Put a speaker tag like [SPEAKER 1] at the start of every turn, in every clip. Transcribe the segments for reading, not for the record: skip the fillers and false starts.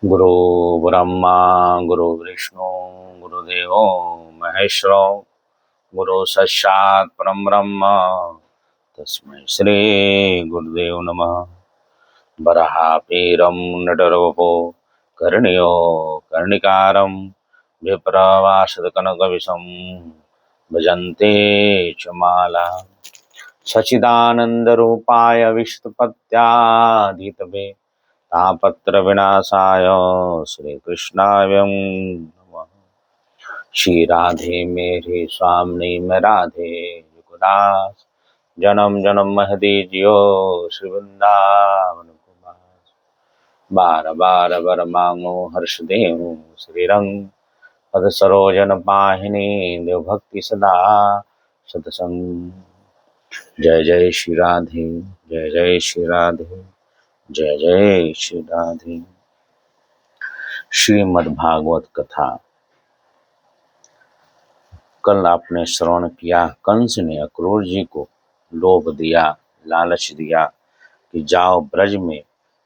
[SPEAKER 1] गुरु ब्रह्मा गुरु विष्णु गुरुदेव महेश्वरो गुरु साक्षात् परम ब्रह्म तस्मै श्री गुरुदेव नमः। वराहमिहिरं नटवरवपुः कर्णयो कर्णिकारं विप्रवासकनकविशं भजन्ते च माला। सच्चिदानन्दरूपाय विष्णुपत्यादितवे तापत्र विनाशाय श्रीकृष्णाय नमः। श्री राधे मेरे स्वामी मैं राधे युगदास जन्म जन्म महदी जियो श्री वृंदावन कुमार। बार बार बर मांगो हर्ष देव श्री रंग पद सरोजन पाहिनी देव भक्ति सदा सतसंग। जय जय श्री राधे जय जय श्री राधे जय जय श्री राधे। श्रीमद् भागवत कथा। कल आपने श्रवण किया, कंस ने अक्रूर जी को लोभ दिया, लालच दिया कि जाओ ब्रज में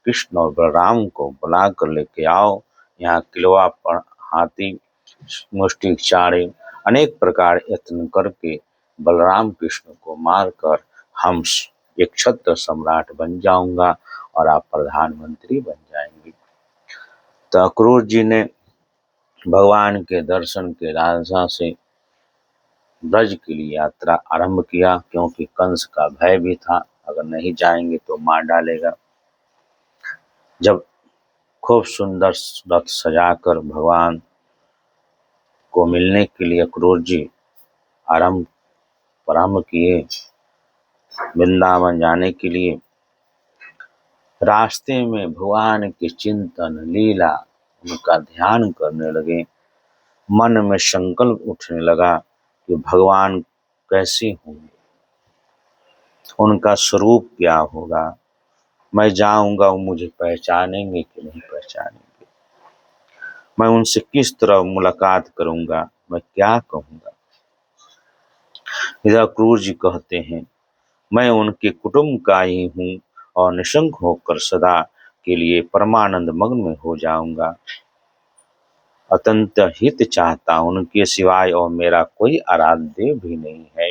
[SPEAKER 1] कृष्ण और बलराम को बुला कर लेके आओ। यहाँ किलवा पर हाथी मुष्टि चाड़े अनेक प्रकार यत्न करके बलराम कृष्ण को मारकर हम एक क्षत्र सम्राट बन जाऊंगा और आप प्रधानमंत्री बन जाएंगे। तो अक्रूर जी ने भगवान के दर्शन के लालसा से ब्रज के लिए यात्रा आरंभ किया, क्योंकि कंस का भय भी था, अगर नहीं जाएंगे तो मार डालेगा। जब खूब सुंदर रथ सजाकर भगवान को मिलने के लिए अक्रूर जी प्रारंभ किए वृंदावन जाने के लिए, रास्ते में भगवान के चिंतन लीला उनका ध्यान करने लगे। मन में संकल्प उठने लगा कि भगवान कैसे होंगे, उनका स्वरूप क्या होगा, मैं जाऊंगा वो मुझे पहचानेंगे कि नहीं पहचानेंगे, मैं उनसे किस तरह मुलाकात करूंगा, मैं क्या कहूंगा। इधर अक्रूर जी कहते हैं, मैं उनके कुटुंब का ही हूँ और निशंक होकर सदा के लिए परमानंद मग्न में हो जाऊंगा। अत्यंत हित चाहता उनके सिवाय और मेरा कोई आराध्य भी नहीं है।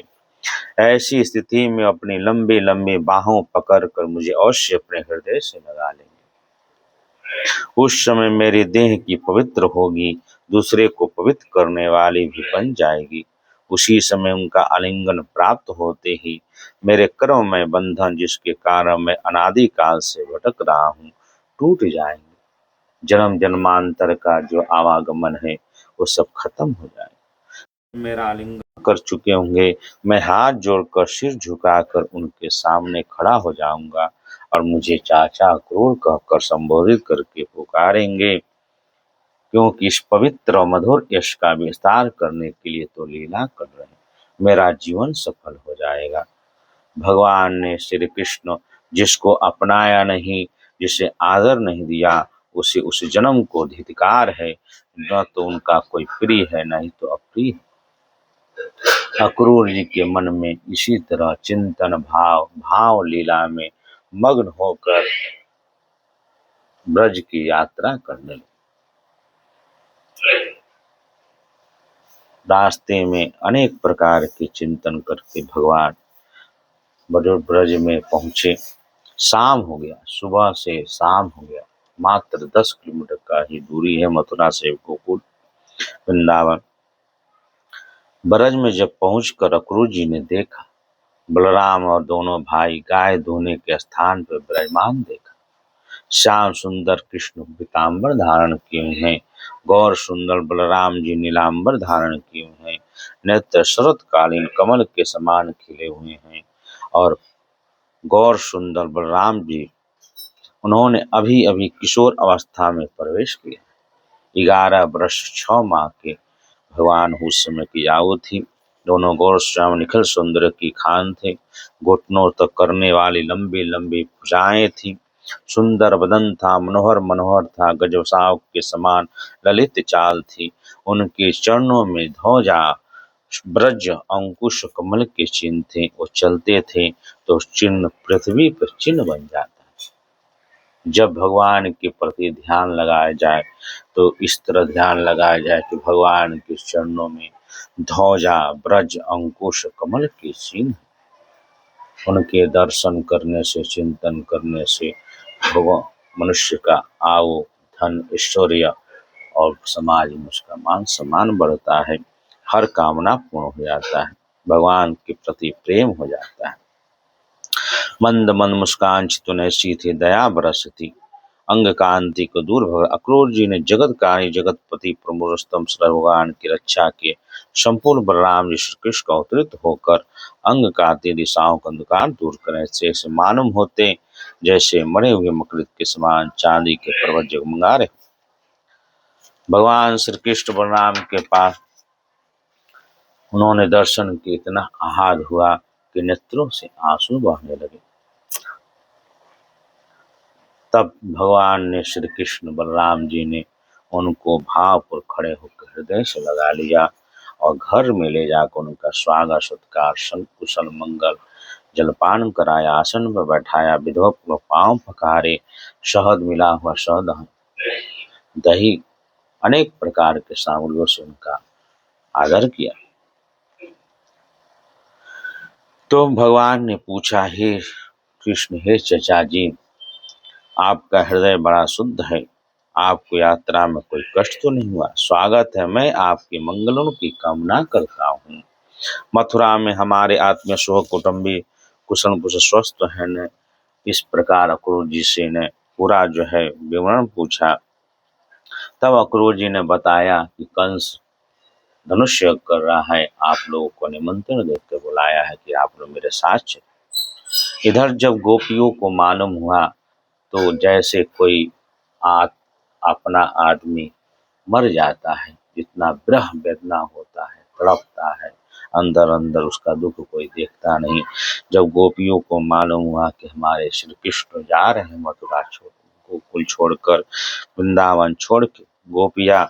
[SPEAKER 1] ऐसी स्थिति में अपनी लंबे लंबे बाहों पकड़कर मुझे अवश्य अपने हृदय से लगा लेंगे। उस समय मेरी देह की पवित्र होगी, दूसरे को पवित्र करने वाली भी बन जाएगी। उसी समय उनका आलिंगन प्राप्त होते ही मेरे कर्म में बंधन, जिसके कारण मैं अनादि काल से भटक रहा हूँ, टूट जाएंगे। जन्म जन्मांतर का जो आवागमन है वो सब खत्म हो जाएगा। मेरा आलिंगन कर चुके होंगे, मैं हाथ जोड़कर सिर झुकाकर उनके सामने खड़ा हो जाऊंगा और मुझे चाचा अक्रूर कहकर संबोधित करके पुकारेंगे, क्योंकि इस पवित्र और मधुर यश का विस्तार करने के लिए तो लीला कर रहे हैं। मेरा जीवन सफल हो जाएगा। भगवान ने श्री कृष्ण जिसको अपनाया नहीं, जिसे आदर नहीं दिया, उसे उस जन्म को धिक्कार है। न तो उनका कोई प्रिय है, नहीं तो अप्रिय। अक्रूर जी के मन में इसी तरह चिंतन भाव लीला में मग्न होकर ब्रज की यात्रा करने लगे। रास्ते में अनेक प्रकार के चिंतन करके भगवान ब्रज में पहुंचे। शाम हो गया, सुबह से शाम हो गया। मात्र 10 किलोमीटर का ही दूरी है मथुरा से गोकुल वृंदावन। ब्रज में जब पहुंचकर अक्रूर जी ने देखा, बलराम और दोनों भाई गाय धोने के स्थान पर विराजमान देखा। श्याम सुंदर कृष्ण पीताम्बर धारण किए हैं, गौर सुंदर बलराम जी नीलांबर धारण किए हैं, नेत्र शरतकालीन कमल के समान खिले हुए हैं। और गौर सुंदर बलराम जी, उन्होंने अभी अभी किशोर अवस्था में प्रवेश किया। 11 वर्ष 6 माह के भगवान उस समय की आयु थी। दोनों गौर श्याम निखिल सुंदर की खान थे। घुटनों तक करने वाली लंबी लंबी भुजाएं थी। सुंदर बदन था, मनोहर मनोहर था, गजसाव के समान ललित चाल थी। उनके चरणों में ध्वजा ब्रज अंकुश कमल के चिन्ह थे। वो चलते थे तो चिन्ह पृथ्वी पर चिन्ह बन जाता। जब भगवान के प्रति ध्यान लगाया जाए तो इस तरह ध्यान लगाया जाए कि भगवान के चरणों में ध्वजा ब्रज अंकुश कमल की सीन, उनके दर्शन करने से चिंतन करने से भगवान मनुष्य का आयु धन ऐश्वर्य और समाज में उसका मान सम्मान बढ़ता है, हर कामना पूर्ण हो जाता है, भगवान के प्रति प्रेम हो जाता है। मंद मंद मुस्कान चितुन सी दया बरसती, अंग कांति को दूर भग। अक्रूर जी ने जगत कारी जगतपति प्रमुरस्तम सदा भगवान की रक्षा के संपूर्ण बलराम जी श्री कृष्ण का अवतरित होकर अंग कांति दिशाओं का अंधकार दूर करें, से ऐसे मालूम होते जैसे मरे हुए मकड़ित के समान चांदी के पर्वत जगमगा रहे। भगवान श्री कृष्ण बलराम के पास उन्होंने दर्शन किए, इतना आह्लाद हुआ कि नेत्रों से आंसू बहने लगे। तब भगवान ने श्री कृष्ण बलराम जी ने उनको भाव पर खड़े होकर हृदय से लगा लिया और घर में ले जाकर उनका स्वागत सत्कार कुशल मंगल जलपान कराया, आसन पर बैठाया, विधिवत पांव पखारे, शहद मिला हुआ शहद दही अनेक प्रकार के सामग्रियों से उनका आदर किया। तो भगवान ने पूछा, हे कृष्ण, हे चचा जी, आपका हृदय बड़ा शुद्ध है, आपको यात्रा में कोई कष्ट तो नहीं हुआ? स्वागत है, मैं आपके मंगलों की कामना करता हूँ। मथुरा में हमारे आत्मीय सह कुटुंबी कुशल कुशल स्वस्थ है न? इस प्रकार अक्रूर जी से ने पूरा जो है विवरण पूछा। तब अक्रूर जी ने बताया कि कंस धनुष यज्ञ कर रहा है, आप लोगों को निमंत्रण देकर बुलाया है कि आप लोग मेरे साथ चले। इधर जब गोपियों को मालूम हुआ तो जैसे कोई आ, अपना आदमी मर जाता है, जितना विरह वेदना होता है, तड़पता है, अंदर अंदर उसका दुख कोई देखता नहीं। जब गोपियों को मालूम हुआ कि हमारे श्री कृष्ण जा रहे हैं मथुरा छोड़, गोकुल छोड़कर, वृंदावन छोड़ के, गोपियां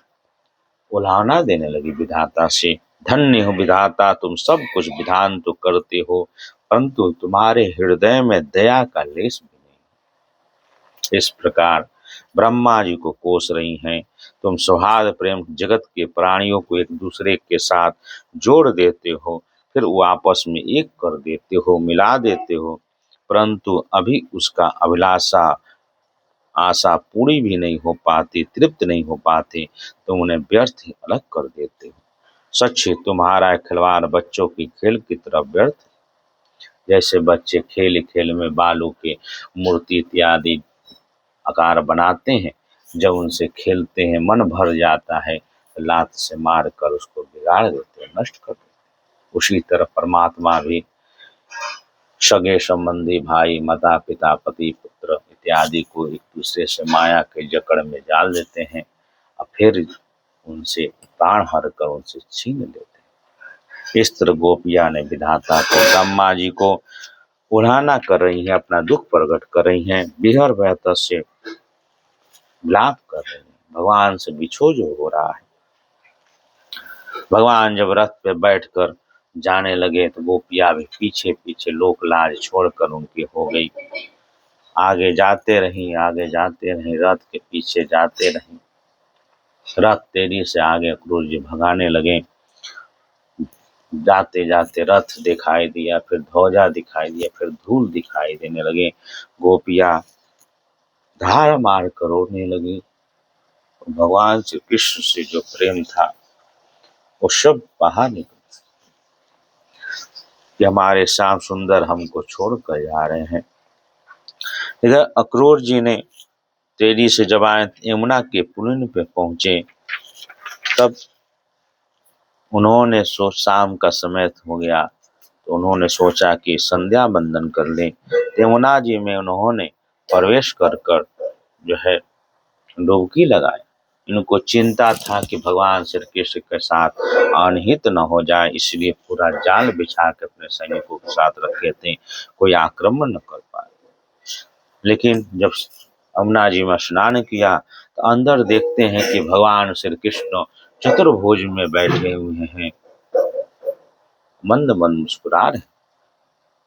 [SPEAKER 1] उलाहना देने लगी विधाता से, धन्य हो विधाता, तुम सब कुछ विधान तो करते हो, परंतु तुम्हारे हृदय में दया का लेश भी नहीं। इस प्रकार ब्रह्मा जी को कोस रही हैं, तुम सौहार्द प्रेम जगत के प्राणियों को एक दूसरे के साथ जोड़ देते हो, फिर वो आपस में एक कर देते हो, मिला देते हो, परंतु अभी उसका अभिलाषा आशा पूरी भी नहीं हो पाती, तृप्त नहीं हो पाती, तुम उन्हें व्यर्थ ही अलग कर देते हो। सच है, तुम्हारा खिलवाड़ बच्चों की खेल की तरह व्यर्थ है। जैसे बच्चे खेल खेल में बालू के मूर्ति इत्यादि आकार बनाते हैं, जब उनसे खेलते हैं मन भर जाता है तो लात से मार कर उसको बिगाड़ देते हैं, नष्ट कर देते हैं। उसी तरह परमात्मा भी सगे संबंधी भाई माता पिता पति पुत्र इत्यादि को एक दूसरे से माया के जकड़ में डाल देते हैं और फिर उनसे प्राण हर कर उनसे छीन लेते हैं। इस तरह गोपिया ने विधाता को, ब्रह्मा जी को उल्हाना कर रही हैं, अपना दुख प्रकट कर रही हैं, बिहर बहतर से विलाप कर रही हैं, भगवान से बिछोह जो हो रहा है। भगवान जब रथ पे बैठकर जाने लगे तो गोपियां भी पीछे पीछे लोक लाज छोड़कर उनकी हो गई, आगे जाते रहीं, रथ के पीछे जाते रहीं। रथ तेजी से आगे अक्रूर जी भगाने लगे, जाते जाते रथ दिखाई दिया, फिर ध्वजा दिखाई दिया, फिर धूल दिखाई देने लगे। गोपियां धार मार कर रोने लगी। भगवान श्री कृष्ण से जो प्रेम था वो सब बाहर निकल कि हमारे श्याम सुंदर हमको छोड़कर जा रहे हैं। इधर अक्रूर जी ने तेजी से जब आए यमुना के पुलिन पे पहुंचे, तब उन्होंने शाम का समय हो गया तो उन्होंने सोचा कि संध्या बंदन कर लें। यमुना जी में उन्होंने प्रवेश कर जो है डुबकी लगाई। इनको चिंता था कि भगवान श्री कृष्ण के साथ अनहित न हो जाए, इसलिए पूरा जाल बिछा के अपने सैनिकों के साथ रखे थे, कोई आक्रमण न कर पाए। लेकिन जब यमुना जी में स्नान किया तो अंदर देखते हैं कि भगवान श्री कृष्ण चतुर्भुज में बैठे हुए हैं, मंद मंद मुस्कुरा रहे।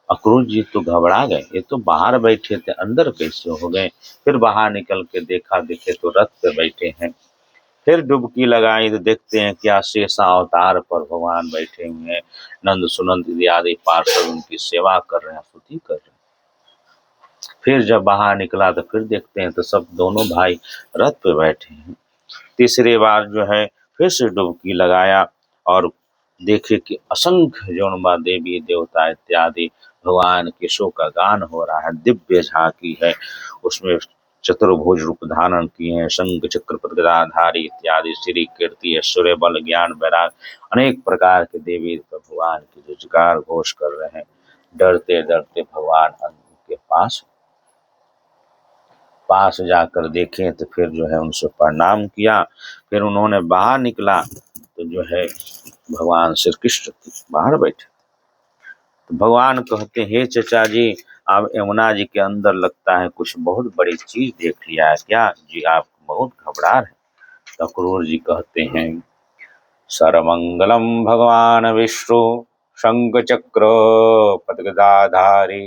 [SPEAKER 1] अक्रूर जी तो घबरा गए, ये तो बाहर बैठे थे, अंदर कैसे हो गए। फिर बाहर निकल के देखा, देखे तो रथ पे बैठे हैं। फिर डुबकी लगाई तो देखते हैं क्या शेषा अवतार पर भगवान बैठे हुए हैं। नंद सुनंद इत्यादि पार्षद उनकी सेवा कर रहे हैं, स्तुति कर रहे हैं। फिर जब बाहर निकला तो फिर देखते हैं तो सब दोनों भाई रथ पे बैठे हैं। तीसरी बार जो है फिर से डुबकी लगाया और देखे कि असंख्य जौनबा देवी देवता इत्यादि भगवान के शो का गान हो रहा है। दिव्य झांकी है, उसमें चतुर्भुज रूप धारण किए हैं, शंख चक्र गदाधारी इत्यादि, श्री कीर्ति ऐश्वर्य बल ज्ञान वैराग अनेक प्रकार के देवी भगवान की जो जयकार घोष कर रहे हैं। डरते डरते भगवान के पास जाकर देखे तो फिर जो है उनसे प्रणाम किया। फिर उन्होंने बाहर निकला तो जो है भगवान श्री कृष्ण बाहर बैठे। तो भगवान कहते हे चचा जी, आप यमुना जी के अंदर लगता है कुछ बहुत बड़ी चीज देख लिया है क्या जी, आप बहुत घबरा रहे। तो अक्रूर जी कहते हैं सर्वमंगलम भगवान विष्णु शंख चक्र पद्मधाधारी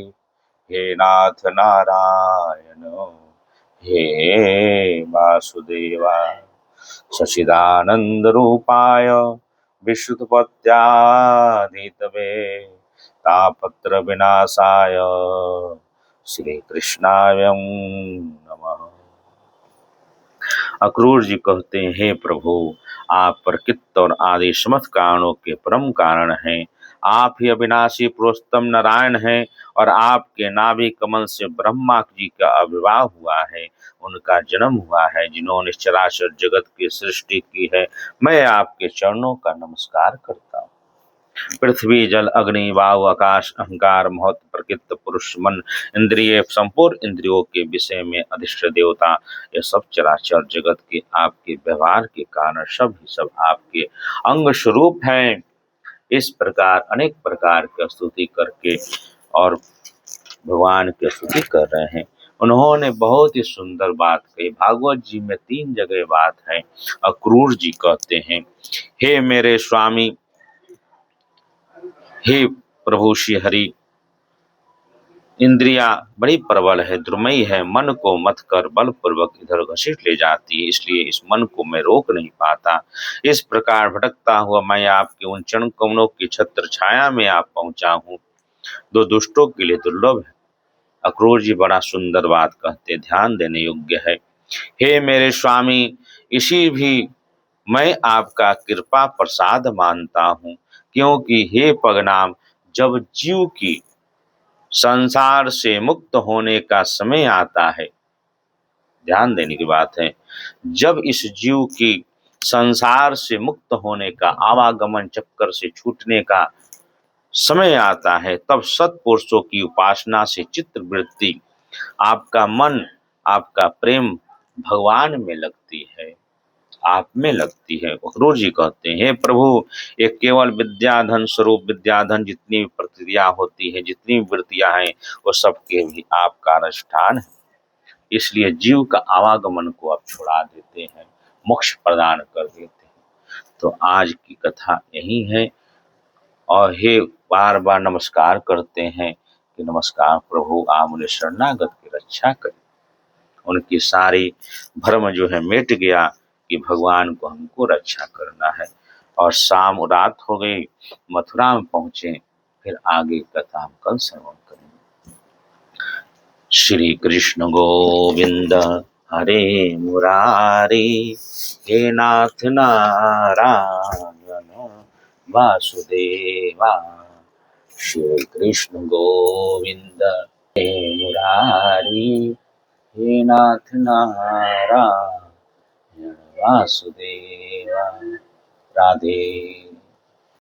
[SPEAKER 1] हे नाथ नारायण हे वासुदेवा सचिदानंद रूपाय विशुद्धपत्यादितवे तापत्र विनाशाय श्री कृष्णाय नमः। अक्रूर जी कहते हैं हे प्रभु, आप प्रकृत और आदि समस्त कारणों के परम कारण हैं। आप ही अविनाशी पुरुषोत्तम नारायण हैं और आपके नाभि कमल से ब्रह्मा जी का आविर्भाव हुआ है, उनका जन्म हुआ है, जिन्होंने चराचर जगत की सृष्टि की है। मैं आपके चरणों का नमस्कार करता हूँ। पृथ्वी जल अग्नि वायु आकाश अहंकार महत्व प्रकृति पुरुष मन इंद्रिय संपूर्ण इंद्रियों के विषय में अधिष्ठ देवता, ये सब चराचर जगत के आपके व्यवहार के कारण सब ही सब आपके अंग स्वरूप हैं। इस प्रकार अनेक प्रकार की स्तुति करके और भगवान की स्तुति कर रहे हैं। उन्होंने बहुत ही सुंदर बात कही। भागवत जी में 3 जगह बात है। अक्रूर जी कहते हैं हे मेरे स्वामी, हे प्रभु श्री हरि, इंद्रिया बड़ी प्रबल है, दुर्मयी है, मन को मत कर बलपूर्वक इधर घसीट ले जाती है, इसलिए इस मन को मैं रोक नहीं पाता। इस प्रकार भटकता हुआ मैं आपके उन चरण कमलों की छत्र छाया में आप पहुंचा हूँ, दो दुष्टों के लिए दुर्लभ है। अक्रूर जी बड़ा सुंदर बात कहते, ध्यान देने योग्य है। हे मेरे स्वामी, इसी भी मैं आपका कृपा प्रसाद मानता हूँ, क्योंकि हे पगनाम, जब जीव की संसार से मुक्त होने का समय आता है, ध्यान देने की बात है, जब इस जीव की संसार से मुक्त होने का, आवागमन चक्कर से छूटने का समय आता है, तब सत्पुरुषों की उपासना से चित्त वृत्ति, आपका मन, आपका प्रेम भगवान में लगती है, आप में लगती है। अक्रूर जी कहते हैं हे प्रभु, ये केवल विद्याधन स्वरूप विद्याधन जितनी भी प्रक्रिया होती है, जितनी भी वृत्तियां हैं, वो सबके भी आपका अनुष्ठान है। इसलिए जीव का आवागमन को आप छुड़ा देते हैं, मोक्ष प्रदान कर देते हैं। तो आज की कथा यही है। और हे बार बार नमस्कार करते हैं कि नमस्कार प्रभु, आप मुझे शरणागत की रक्षा करें। उनकी सारी भ्रम जो है मिट गया कि भगवान को हमको रक्षा करना है। और शाम रात हो गई, मथुरा में पहुंचे। फिर आगे कथा हम कल श्रवण करेंगे। श्री कृष्ण गोविंद हरे मुरारी, हे नाथ नारायण वासुदेवा। श्री कृष्ण गोविंद हे मुरारी, हे नाथ नारायण वासुदेवा। राधे